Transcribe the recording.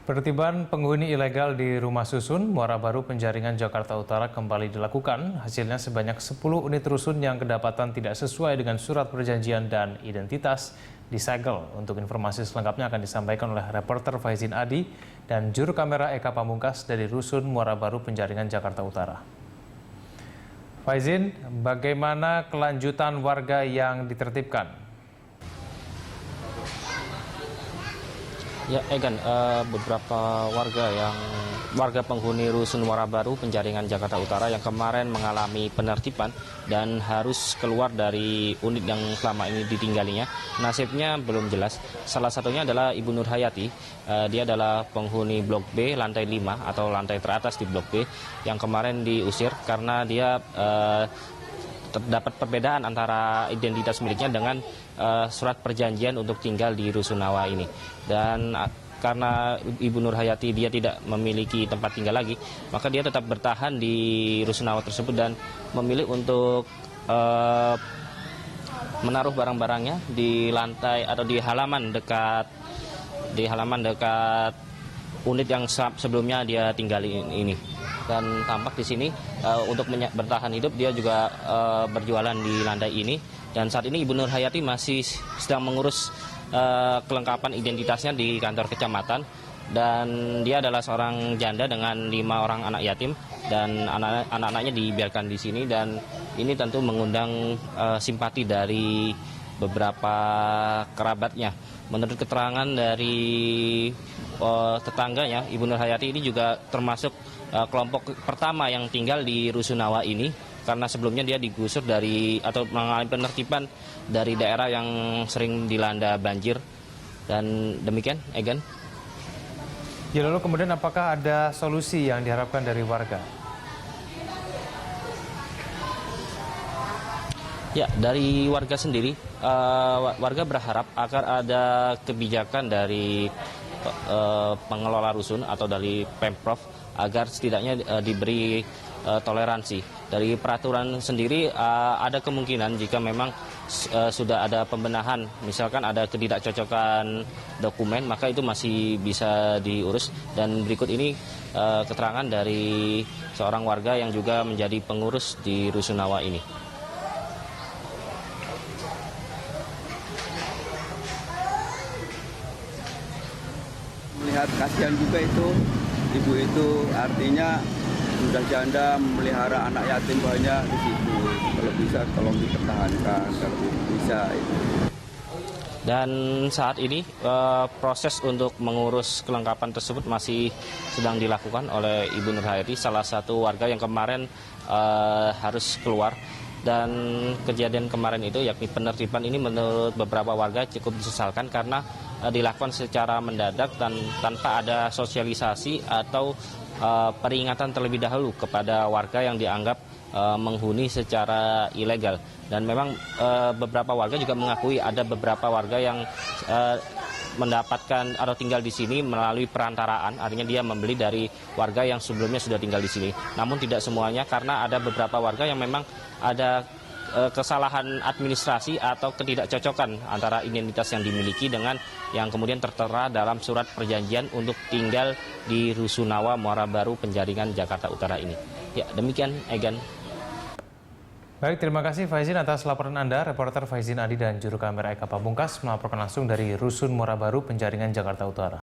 Penertiban penghuni ilegal di Rumah Susun, Muara Baru, Penjaringan, Jakarta Utara kembali dilakukan. Hasilnya sebanyak 10 unit rusun yang kedapatan tidak sesuai dengan surat perjanjian dan identitas disegel. Untuk informasi selengkapnya akan disampaikan oleh reporter Faizin Adi dan juru kamera Eka Pamungkas dari Rusun Muara Baru, Penjaringan, Jakarta Utara. Faizin, bagaimana kelanjutan warga yang ditertibkan? Ya, Egan, beberapa warga penghuni Rusun Muara Baru, Penjaringan, Jakarta Utara yang kemarin mengalami penertiban dan harus keluar dari unit yang selama ini ditinggalinya, nasibnya belum jelas. Salah satunya adalah Ibu Nur Hayati. Dia adalah penghuni Blok B, lantai 5 atau lantai teratas di Blok B, yang kemarin diusir karena dia terdapat perbedaan antara identitas miliknya dengan surat perjanjian untuk tinggal di Rusunawa ini. Dan karena Ibu Nur Hayati dia tidak memiliki tempat tinggal lagi, maka dia tetap bertahan di Rusunawa tersebut dan memilih untuk menaruh barang-barangnya di lantai atau di halaman dekat unit yang sebelumnya dia tinggali ini. Dan tampak di sini untuk bertahan hidup dia juga berjualan di lantai ini. Dan saat ini Ibu Nur Hayati masih sedang mengurus kelengkapan identitasnya di kantor kecamatan. Dan dia adalah seorang janda dengan 5 orang anak yatim dan anak-anaknya dibiarkan di sini. Dan ini tentu mengundang simpati dari beberapa kerabatnya. Menurut keterangan dari tetangganya, Ibu Nur Hayati ini juga termasuk kelompok pertama yang tinggal di Rusunawa ini, karena sebelumnya dia digusur atau mengalami penertiban dari daerah yang sering dilanda banjir. Dan demikian, Egan. Ya, lalu kemudian apakah ada solusi yang diharapkan dari warga? Ya, dari warga sendiri, warga berharap agar ada kebijakan dari pengelola rusun atau dari Pemprov agar setidaknya diberi toleransi. Dari peraturan sendiri ada kemungkinan jika memang sudah ada pembenahan, misalkan ada ketidakcocokan dokumen, maka itu masih bisa diurus. Dan berikut ini keterangan dari seorang warga yang juga menjadi pengurus di Rusunawa ini. Melihat kasihan juga itu, ibu itu artinya sudah janda memelihara anak yatim banyak di situ. Kalau bisa tolong dipertahankan, kalau bisa itu. Dan saat ini proses untuk mengurus kelengkapan tersebut masih sedang dilakukan oleh Ibu Nur Hayati, salah satu warga yang kemarin harus keluar. Dan kejadian kemarin itu, yakni penertiban ini, menurut beberapa warga cukup disesalkan karena dilakukan secara mendadak dan tanpa ada sosialisasi atau peringatan terlebih dahulu kepada warga yang dianggap menghuni secara ilegal. Dan memang beberapa warga juga mengakui ada beberapa warga yang mendapatkan atau tinggal di sini melalui perantaraan, artinya dia membeli dari warga yang sebelumnya sudah tinggal di sini. Namun tidak semuanya, karena ada beberapa warga yang memang ada kesalahan administrasi atau ketidakcocokan antara identitas yang dimiliki dengan yang kemudian tertera dalam surat perjanjian untuk tinggal di Rusunawa Muara Baru, Penjaringan, Jakarta Utara ini. Ya, demikian, Egan. Baik, terima kasih Faizin atas laporan Anda. Reporter Faizin Adi dan juru kamera Eka Pamungkas melaporkan langsung dari Rusun Muara Baru, Penjaringan, Jakarta Utara.